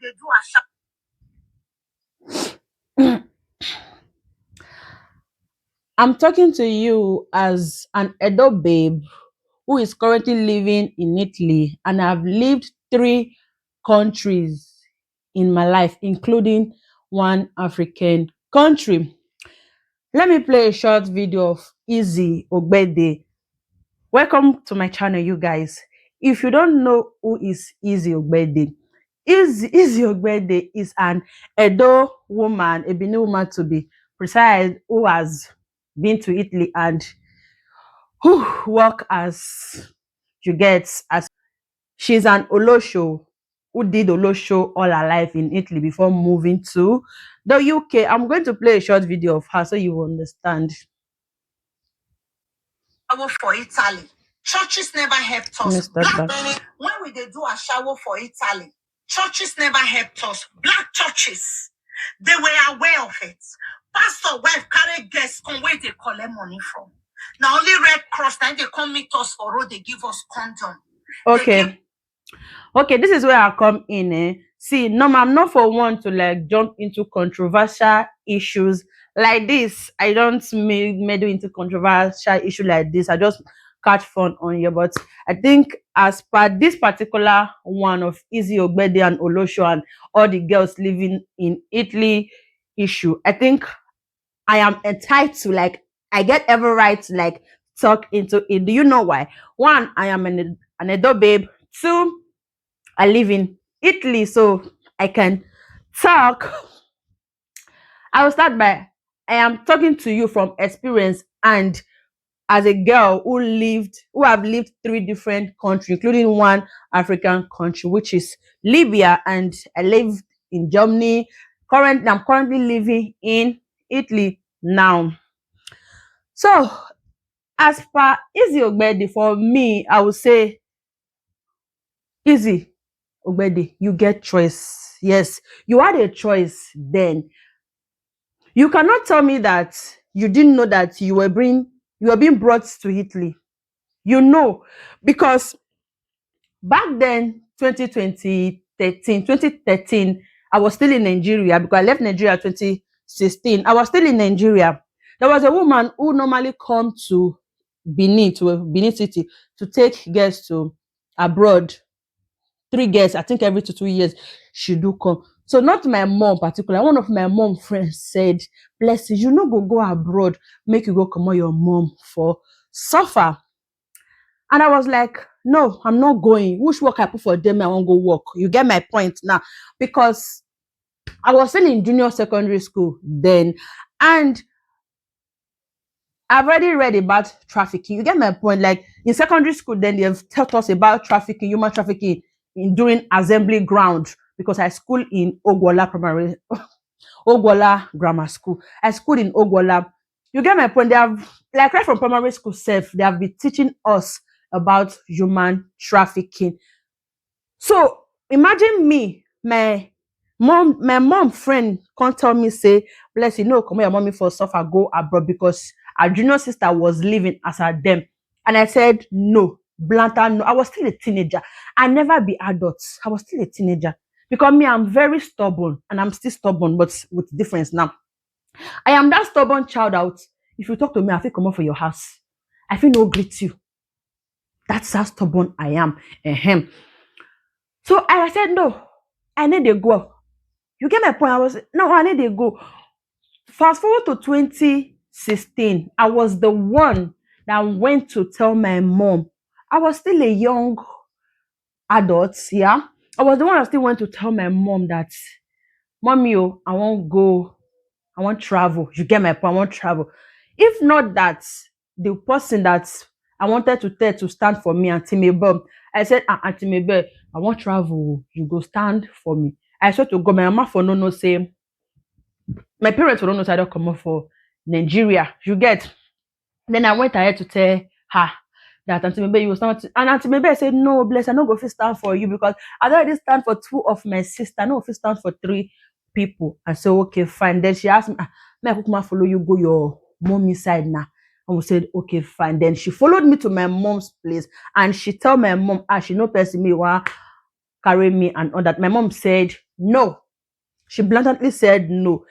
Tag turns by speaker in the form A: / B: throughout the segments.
A: they do I'm talking to you as an adult babe who is currently living in Italy, and I've lived 3 countries in my life, including one African country. Let me play a short video of Izzyogbide. Welcome to my channel, you guys. If you don't know who is Izzyogbide, Izzyogbide is an Edo woman, a Benin woman to be precise, who has been to Italy and who work as you get as she's an Olosho who did Olosho all her life in Italy before moving to the UK. I'm going to play a short video of her so you will understand. For Italy, churches never helped us. When we they do a shower for Italy, churches never helped us. Black churches, they were aware of it. Pastor wife carry guests on where they collect money from. Now only Red Cross, then they come meet us for road, they give us condom. Okay. Okay, this is where I come in. See, no, I'm not for one to like jump into controversial issues like this. I don't meddle into controversial issue like this. I just catch fun on you. But I think as per this particular one of Izzyogbide and Olosho and all the girls living in Italy issue, I think I am entitled to, like, I get every right to like talk into it. Do you know why? One, I am an adult babe. Two, I live in Italy, so I can talk. I will start by I am talking to you from experience and as a girl who have lived 3 different countries, including one African country, which is Libya, and I lived in Germany. I'm currently living in Italy now. So as per Izzyogbide, for me, I would say Izzyogbide, you get choice. Yes, you had a choice then. You cannot tell me that you didn't know that you were being brought to Italy. You know, because back then, 2013, I was still in Nigeria because I left Nigeria 2016. I was still in Nigeria. There was a woman who normally come to Benin City to take guests to abroad. 3 guests, I think every 2 years she do come. So not my mom particular. One of my mom friends said, "Bless you, you no go abroad, make you go comot your mom for suffer." And I was like, no, I'm not going. Which work I put for them, I won't go work. You get my point now. Because I was still in junior secondary school then, and I've already read about trafficking. You get my point? Like in secondary school, then they've taught us about trafficking, human trafficking during assembly ground, because I schooled in Ogwola Grammar School. I schooled in Ogwola. You get my point? They have, like right from primary school self, they have been teaching us about human trafficking. So imagine me, my mom friend can't tell me, say, "Bless you, no, come your mommy for suffer, go abroad," because our junior sister was living as her them. And I said, no, Blanta, no. I was still a teenager. I never be adult. I was still a teenager. Because me, I'm very stubborn, and I'm still stubborn, but with difference now. I am that stubborn child out. If you talk to me, I feel come up for your house. I feel no greet you. That's how stubborn I am. So I said, no, I need to go. You get my point? I need to go. Fast forward to 2016, I was the one that went to tell my mom. I was still a young adult, yeah. I was the one that still went to tell my mom that, "Mommy, I won't go. I want travel." You get my point? I want travel. If not that, the person that I wanted to tell to stand for me, Auntie Mabel, I said, "Auntie Mabel, I want travel. You go stand for me." I said to go. My mama for no say. My parents don't know say I don't come up for Nigeria. You get. Then I went ahead to tell her that Auntie Mabel, you will stand. And Auntie Mabel said, "No, bless, I no go fit stand for you because I already stand for 2 of my sisters. I no fit stand for 3 people." I said, "Okay, fine." Then she asked me, "May I come follow you go your mommy side now?" And we said, "Okay, fine." Then she followed me to my mom's place, and she tell my mom, she no person me wa carry me and all that. My mom said,
B: No. She blatantly said no.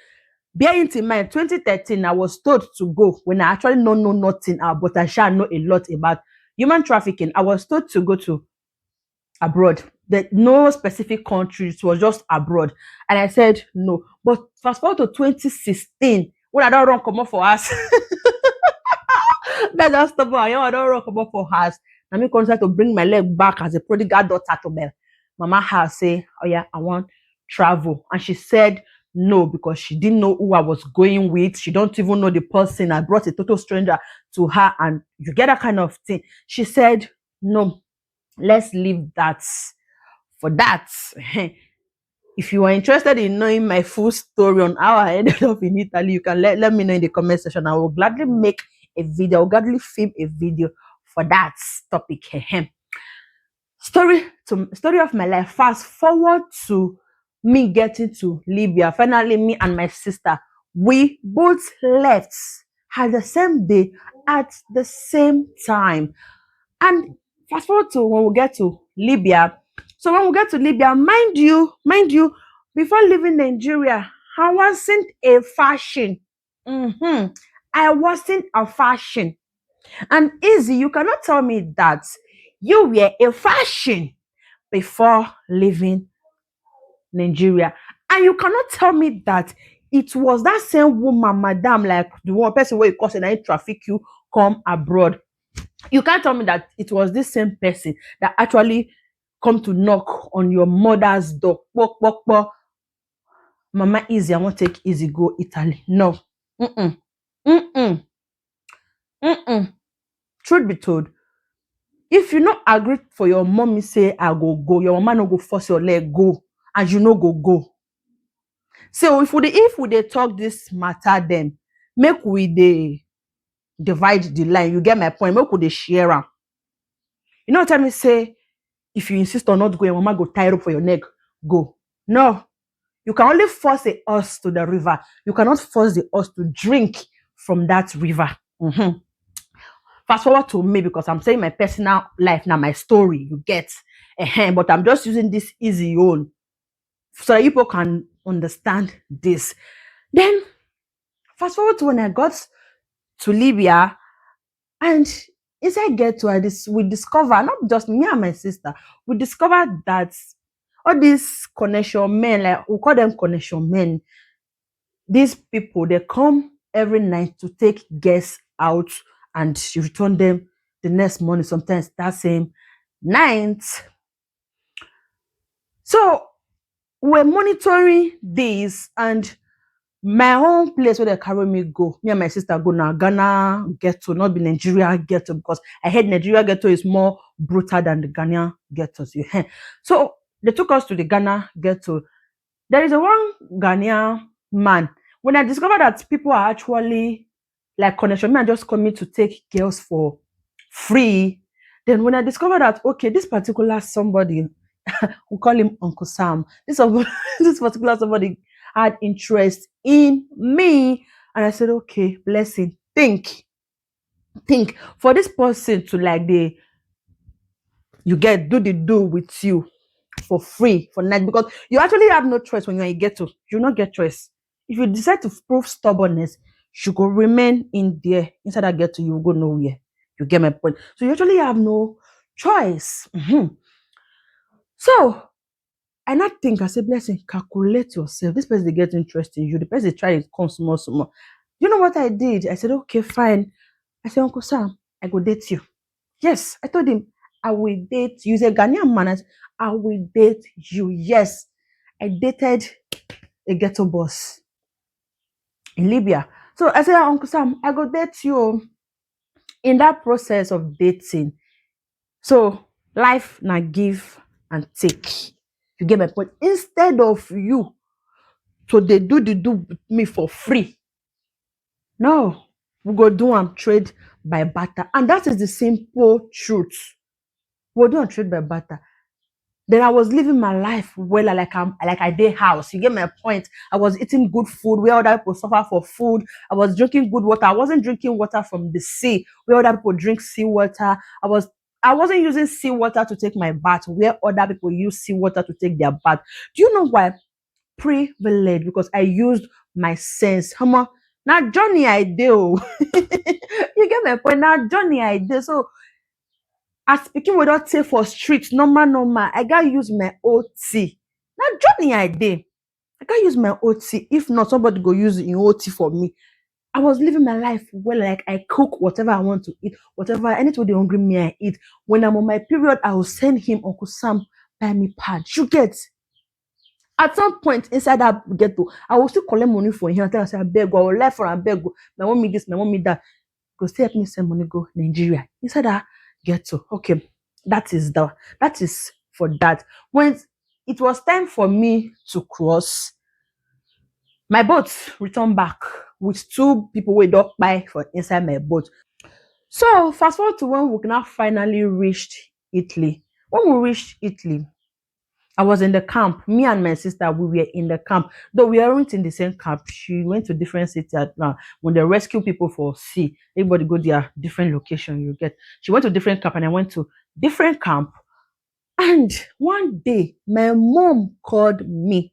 B: Bearing in mind, 2013, I was told to go when I actually know nothing, but I shall know a lot about human trafficking. I was told to go to abroad. That no specific country, it was just abroad. And I said no. But fast forward to 2016, when I don't run come up for us. That's just stop. I don't run come up for us. I mean, try to bring my leg back as a prodigal daughter to me. Mama has say, oh yeah, I want travel. And she said no because she didn't know who I was going with. She don't even know the person. I brought a total stranger to her and you get that kind of thing. She said, no, let's leave that for that. If you are interested in knowing my full story on how I ended up in Italy, you can let me know in the comment section. I will gladly make a video. I will gladly film a video for that topic. Story of my life. Fast forward to me getting to Libya. Finally, me and my sister, we both left at the same day at the same time. And fast forward to when we get to Libya. So when we get to Libya, mind you, before leaving Nigeria, I wasn't a fashion. I wasn't a fashion. And easy, you cannot tell me that you were a fashion before leaving Nigeria. And you cannot tell me that it was that same woman, madam, like the one person where you cause and traffic you come abroad. You can't tell me that it was this same person that actually come to knock on your mother's door. Pok, pok, pok. Mama Easy, I want to take Easy go Italy. No. Mm-mm. Mm-mm. Mm-mm. Truth be told, if you not agree for your mommy say I go, your mama no go force your leg go, and you no go. So if we talk this matter, then make we dey divide the line. You get my point? Make we dey share am. You know what I mean? Say if you insist on not going, your mama go tie up for your neck. Go. No. You can only force a horse to the river. You cannot force the horse to drink from that river. Fast forward to me because I'm saying my personal life now, my story. You get, but I'm just using this easy own so that people can understand this. Then fast forward to when I got to Libya, and inside get to we discover, not just me and my sister, we discovered that all these connection men, like we call them connection men, these people, they come every night to take guests out and you return them the next morning, sometimes that same night. So we're monitoring this, and my home place where they carry me go, me and my sister go now Ghana ghetto, not be Nigeria ghetto, because I heard Nigeria ghetto is more brutal than the Ghanaian ghettos. So they took us to the Ghana ghetto. There is a one Ghanaian man. When I discovered that people are actually like connection men just coming to take girls for free, then when I discovered that okay, this particular somebody, we call him Uncle Sam, this particular somebody had interest in me, and I said, okay, blessing, think for this person to like you get do with you for free for night, because you actually have no choice when you're in ghetto. You not get choice. If you decide to prove stubbornness, you go remain in there inside that ghetto. You will go nowhere. You get my point. So you actually have no choice. So I not think, I say, blessing, calculate yourself. This person get interested in you. The person try to come small. You know what I did? I said, okay, fine. I said, Uncle Sam, I go date you. Yes, I told him, I will date you. He's a Ghanaian man. I will date you. Yes, I dated a ghetto boss in Libya. So I said, Uncle Sam, I go date you. In that process of dating, so life na give and take. You get my point? Instead of you to they do with me for free, no, we go do and trade by barter. And that is the simple truth. We'll do and trade by barter. Then I was living my life well, like I did house. You get my point? I was eating good food where other people suffer for food. I was drinking good water. I wasn't drinking water from the sea where other people drink seawater. I wasn't using seawater to take my bath where other people use seawater to take their bath. Do you know why? privilege because I used my sense. Now Johnny I do. You get my point. Now Johnny I do. So as speaking without say for street, normal. I gotta use my OT. Now Johnny I did. I can't use my OT. If not, somebody go use in OT for me. I was living my life well, like I cook whatever I want to eat, whatever anything they hungry me I eat. When I'm on my period, I will send him Uncle Sam buy me pad. You get at some point inside that ghetto, I will still collect money for him. I tell him, I beg, I will left for and beg. My mom me this, my mom me that. Go still help me send money go Nigeria inside that ghetto. Okay, that is for that. When it was time for me to cross, my boat returned back with 2 people wey don kpai for inside my boat. So fast forward to when we now finally reached Italy. When we reached Italy, I was in the camp. Me and my sister, we were in the camp. Though we weren't in the same camp. She went to different cities. When they rescue people for sea, everybody go their different location. You get. She went to different camp and I went to different camp. And one day, my mom called me.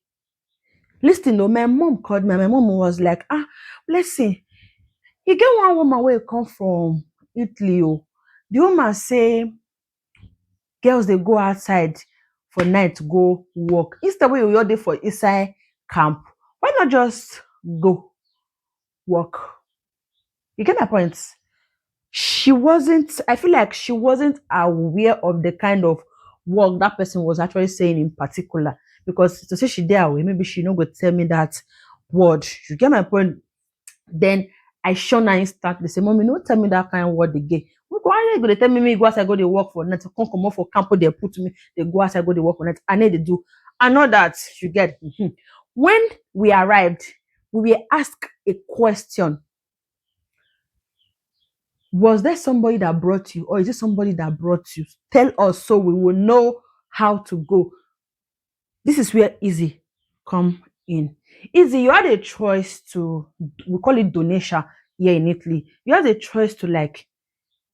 B: Listen, though, my mom called me and my mom was like, listen, you get one woman where you come from Italy. Oh. The woman say, girls, they go outside for night to go work. Instead, we you're there for inside camp. Why not just go work? You get my point? I feel like she wasn't aware of the kind of work that person was actually saying in particular. Because to say she there away, maybe she not go tell me that word. You get my point? Then I shown her instantly say, Mommy, no tell me that kind of word again. Why are you going to tell me go outside go to work for night? Come for camp, they put me, they go outside go to work for night. I need to do. I know that you get. When we arrived, we were asked a question. Was there somebody that brought you, or is it somebody that brought you? Tell us so we will know how to go. This is where Izzy come in. Izzy, you had a choice to, we call it donation here in Italy. You had a choice to like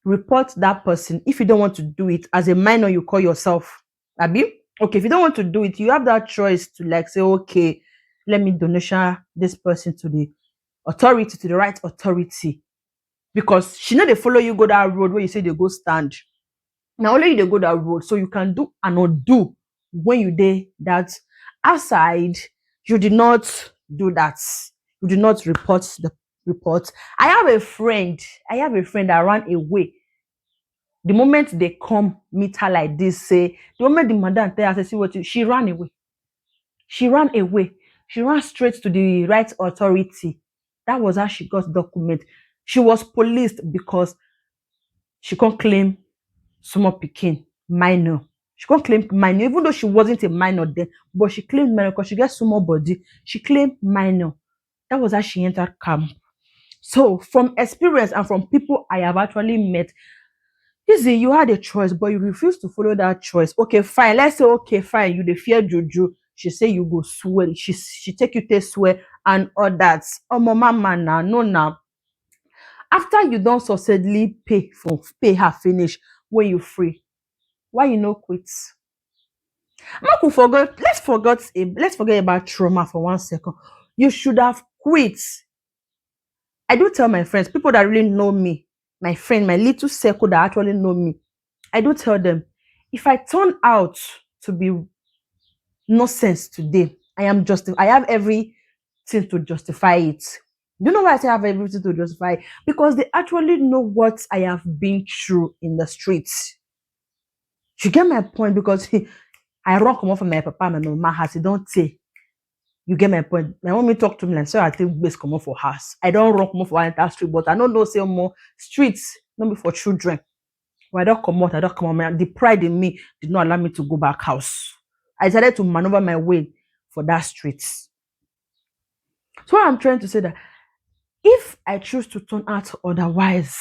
B: report that person. If you don't want to do it as a minor, you call yourself Abi. Okay, if you don't want to do it, you have that choice to like say, okay, let me donation this person to the authority, to the right authority. Because she know they follow you go that road where you say they go stand. Now only you they go that road, so you can do and not do when you did that. Outside, you did not do that. You did not report the report. I have a friend that ran away. The moment they come meet her like this, say the moment the madam tell her, say, see what you, she ran away. She ran away. She ran straight to the right authority. That was how she got document. She was policed because she can't claim small pikin minor. She can't claim minor, even though she wasn't a minor then, but she claimed minor because she gets small body. She claimed minor. That was how she entered camp. So from experience and from people I have actually met, Izzy, you had a choice, but you refused to follow that choice. Okay, fine. Let's say, okay, fine. You the fear juju. She say you go swear. She take you to swear and all that. Oh, mama, now, no, now. After you don't successfully pay her finish when you free, why you no quit? Let's forget about trauma for 1 second. You should have quit. I do tell my friends, people that really know me, my friend, my little circle that actually know me, I do tell them, if I turn out to be nonsense today, I have everything to justify it. You know why I say I have everything to justify? Because they actually know what I have been through in the streets. You get my point? Because I run come off from my papa and my mama house. You don't say. You get my point? My mommy talk to me like, so I think best come off for house. I don't run come off for entire street, but I don't know say more streets, not be for children. When I don't come out. The pride in me did not allow me to go back house. I decided to maneuver my way for that street. So what I'm trying to say that if I choose to turn out otherwise,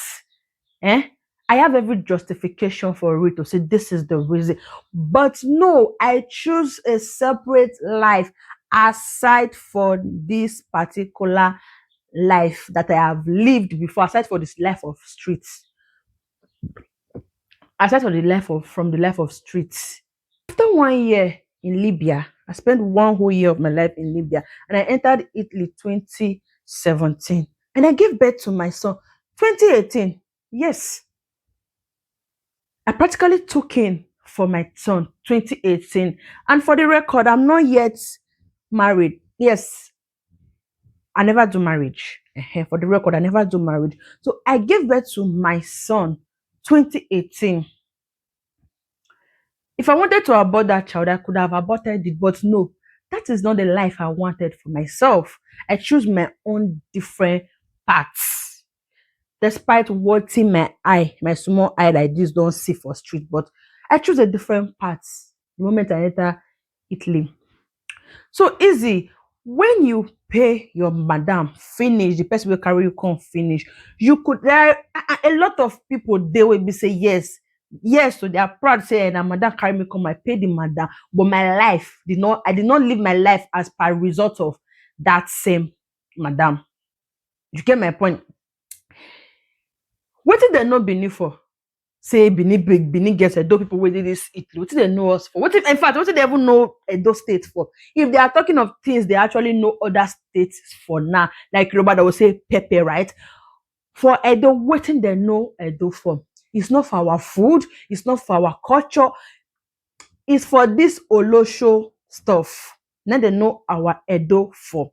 B: I have every justification for it to say this is the reason. But no, I choose a separate life aside for this particular life that I have lived before, aside for this life of streets. Aside from the life of streets. After 1 year in Libya, I spent 1 whole year of my life in Libya, and I entered Italy 2017. And I gave birth to my son 2018. Yes, I practically took in for my son 2018. And for the record, I'm not yet married. Yes, I never do marriage. For the record, I never do marriage. So I gave birth to my son 2018. If I wanted to abort that child, I could have aborted it, but no, that is not the life I wanted for myself. I choose my own different paths. Despite what in my eye, my small eye like this don't see for street, but I choose a different path the moment I enter Italy. So easy. When you pay your madam finish, the person will carry you come finish. You could there a lot of people they will be say yes. Yes, so they are proud say and madam carry me come, I pay the madam. But my life I did not live my life as per result of that same madam. You get my point? What did they know Benin for? Say Benin big, Benin gets Edo people wey dey this Italy. What did they know us for? What if, in fact, what did they even know Edo state for? If they are talking of things, they actually know other states for now. Like Yoruba, they will say Pepe, right? For Edo, what did they know Edo for? It's not for our food. It's not for our culture. It's for this Olosho stuff. Now they know our Edo for.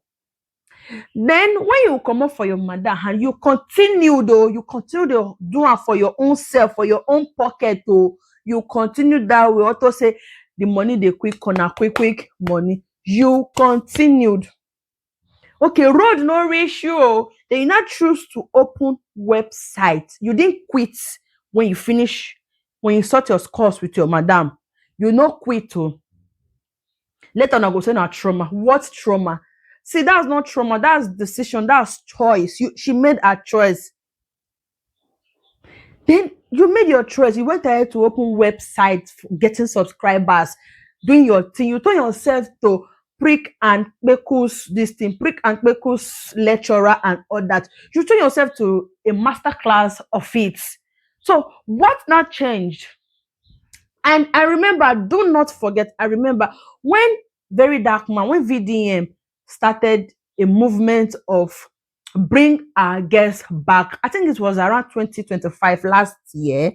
B: Then when you come up for your mother and you continue to do it for your own self, for your own pocket, you continue that way. Also say the money they quick corner, quick money. You continued. Okay, road no reach you. Then you not choose to open website. You didn't quit when you finish, when you sort your scores with your madam. You not quit. Later on, I go say na trauma. What trauma? See, that's not trauma. That's decision. That's choice. She made a choice. Then you made your choice. You went ahead to open websites, getting subscribers, doing your thing. You turn yourself to prick and Kpeku's this thing, prick and Kpeku's lecturer and all that. You turn yourself to a master class of it. So what now changed? And I remember, do not forget, I remember when Very Dark Man, when VDM started a movement of bring our girls back. I think it was around 2025 last year,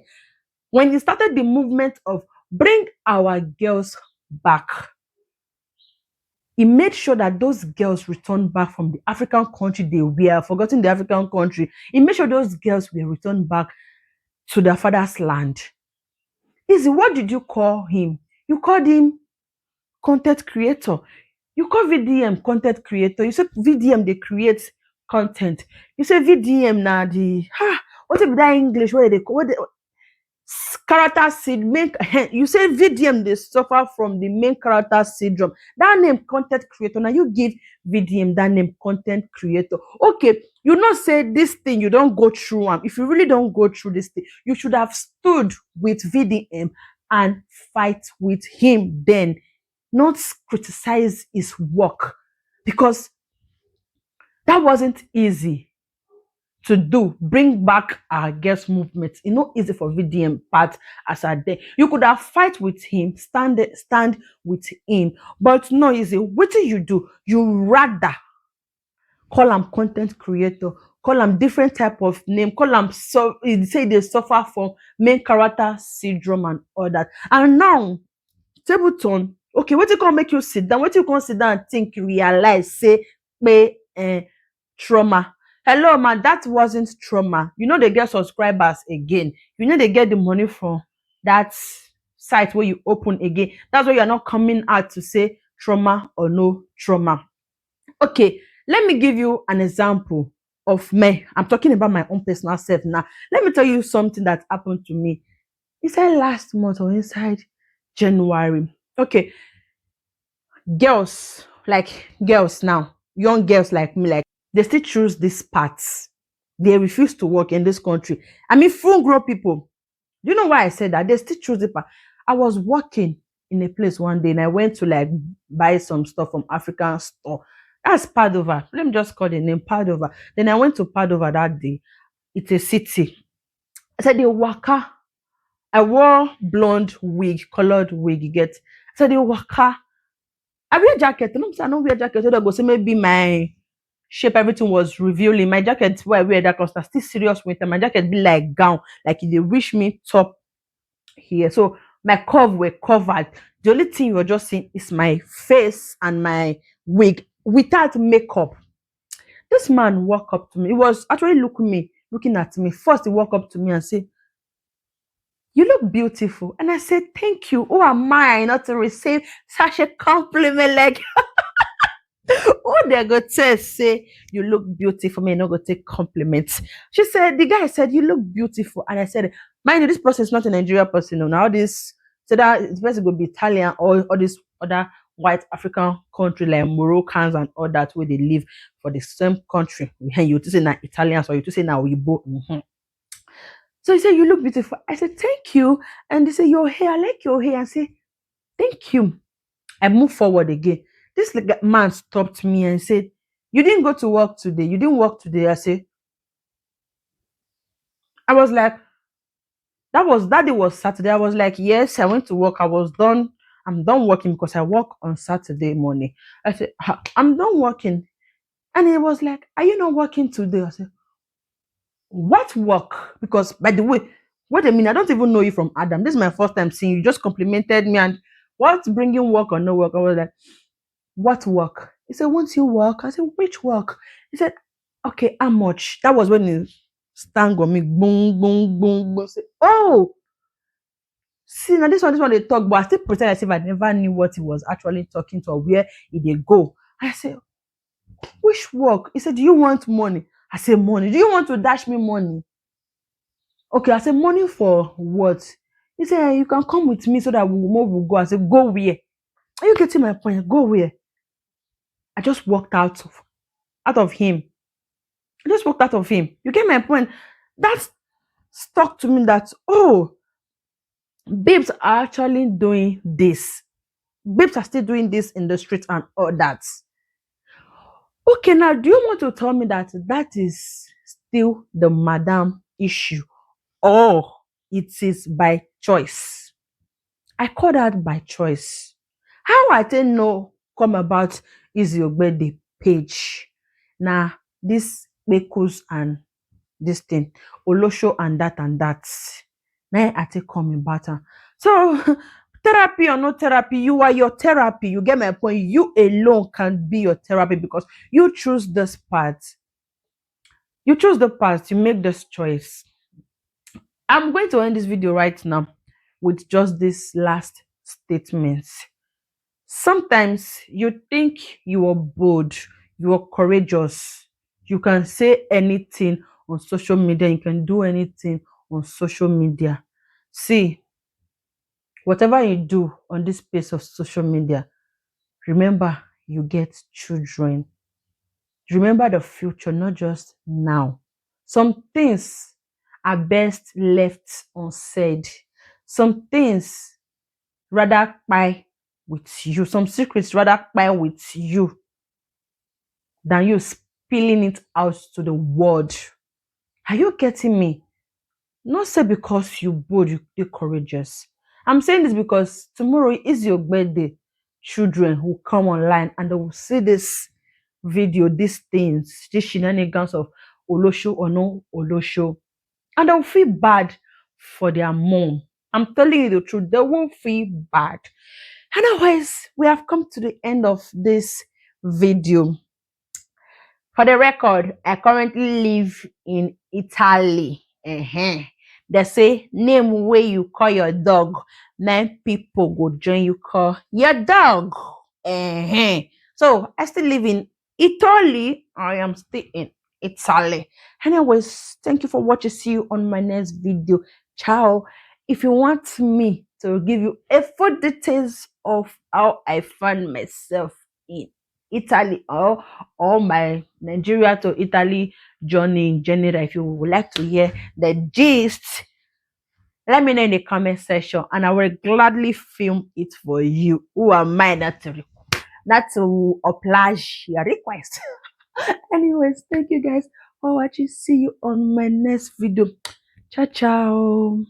B: when he started the movement of bring our girls back. He made sure that those girls returned back from the African country they were, forgotten the African country. He made sure those girls were returned back to their father's land. Easy, what did you call him? You called him content creator. You call VDM content creator. You say VDM they create content. You say VDM na the what if that English? What they call what they, character syndrome? You say VDM they suffer from the main character syndrome. That name content creator. Now you give VDM that name content creator. Okay, you not say this thing you don't go through them. If you really don't go through this thing, you should have stood with VDM and fight with him then, not criticize his work, because that wasn't easy to do. Bring back our girls movement. It's not easy for VDM part as a day. You could have fight with him, stand with him, but not easy. What do? You rather call him content creator, call him different type of name, call him so say they suffer from main character syndrome and all that. And now Tableton, okay, what you gonna make you sit down? What you gonna sit down and think, realize, say, trauma. Hello, man, that wasn't trauma. You know they get subscribers again. You know they get the money from that site where you open again. That's why you're not coming out to say trauma or no trauma. Okay, let me give you an example of me. I'm talking about my own personal self now. Let me tell you something that happened to me. Inside last month or inside January. Okay, girls now, young girls like me, like they still choose these paths. They refuse to work in this country. I mean, full grown people. Do you know why I said that? They still choose the path. I was working in a place one day and I went to like buy some stuff from African store. That's Padova. Let me just call the name Padova. Then I went to Padova that day. It's a city. I said, the waka. I wore blonde wig, colored wig, you get. I said, the waka. I wear jacket. I don't wear jacket. So they go say maybe my shape, everything was revealing. My jacket where I wear that because still serious winter. My jacket be like gown, like they reach me top here. So my curve were covered. The only thing you're just seeing is my face and my wig without makeup. This man walked up to me. He was actually looking at me. First, he walked up to me and said, "You look beautiful." And I said, "Thank you. Who am I not to receive such a compliment? Like, who they go tell say you look beautiful, me not go take compliments." She said, the guy said, "You look beautiful." And I said, "Mind you, this person is not a Nigerian person. No. Now this, so that the person could be Italian or this other white African country like Moroccans and all that where they live for the same country. And you to say now Italians or you to say now we both." So he said, "You look beautiful." I said, "Thank you." And they say, "Your hair, I like your hair." I say, "Thank you." I moved forward again. This man stopped me and said, "You didn't go to work today. You didn't work today." I was like, that day was Saturday. I was like, "Yes, I went to work. I was done. I'm done working because I work on Saturday morning." I said, "I'm done working." And he was like, "Are you not working today?" I said, "What work?" Because by the way, wait a minute, I don't even know you from Adam. This is my first time seeing you. You just complimented me and what's bringing work or no work? I was like, "What work?" He said, "Once you work." I said, "Which work?" He said, "Okay, how much?" That was when he stand on me, boom, boom, boom, boom. Say, "Oh, see, now this one they talk, but I still pretend as if I never knew what he was actually talking to or where he they go." I said, "Which work?" He said, "Do you want money?" I said, "Money. Do you want to dash me money?" Okay, I said, "Money for what?" He said, "You can come with me so that we'll go." I said, "Go where?" Are you getting my point? Go where? I just walked out of him. I just walked out of him. You get my point? That stuck to me that, oh, babes are actually doing this. Babes are still doing this in the street and all that. Okay, now do you want to tell me that that is still the madam issue or it is by choice? I call that by choice. How I take know come about izzyogbide page. Now this Bekus and this thing, Olosho and that and that. Now I take come about am. So therapy or no therapy, you are your therapy. You get my point. You alone can be your therapy because you choose this part. You choose the path. You make this choice. I'm going to end this video right now with just this last statement. Sometimes you think you are bold, you are courageous, you can say anything on social media, you can do anything on social media. See, whatever you do on this space of social media, remember you get children. Remember the future, not just now. Some things are best left unsaid. Some things rather buy with you. Some secrets rather buy with you than you spilling it out to the world. Are you getting me? Not say because you bold, you're courageous. I'm saying this because tomorrow is your birthday. Children who come online and they will see this video, these things, these shenanigans of Olosho or no Olosho, and they'll feel bad for their mom. I'm telling you the truth, they won't feel bad. Otherwise, we have come to the end of this video. For the record, I currently live in Italy. They say name where you call your dog, 9 people go join you call your dog. So I still live in Italy. I am still in Italy. Anyways, thank you for watching. See you on my next video. Ciao. If you want me to give you a full details of how I found myself in Italy or my Nigeria to Italy journey in general, if you would like to hear the gist, let me know in the comment section and I will gladly film it for you. Who am I not to oblige your request? Anyways, thank you guys for watching. See you on my next video. Ciao, ciao.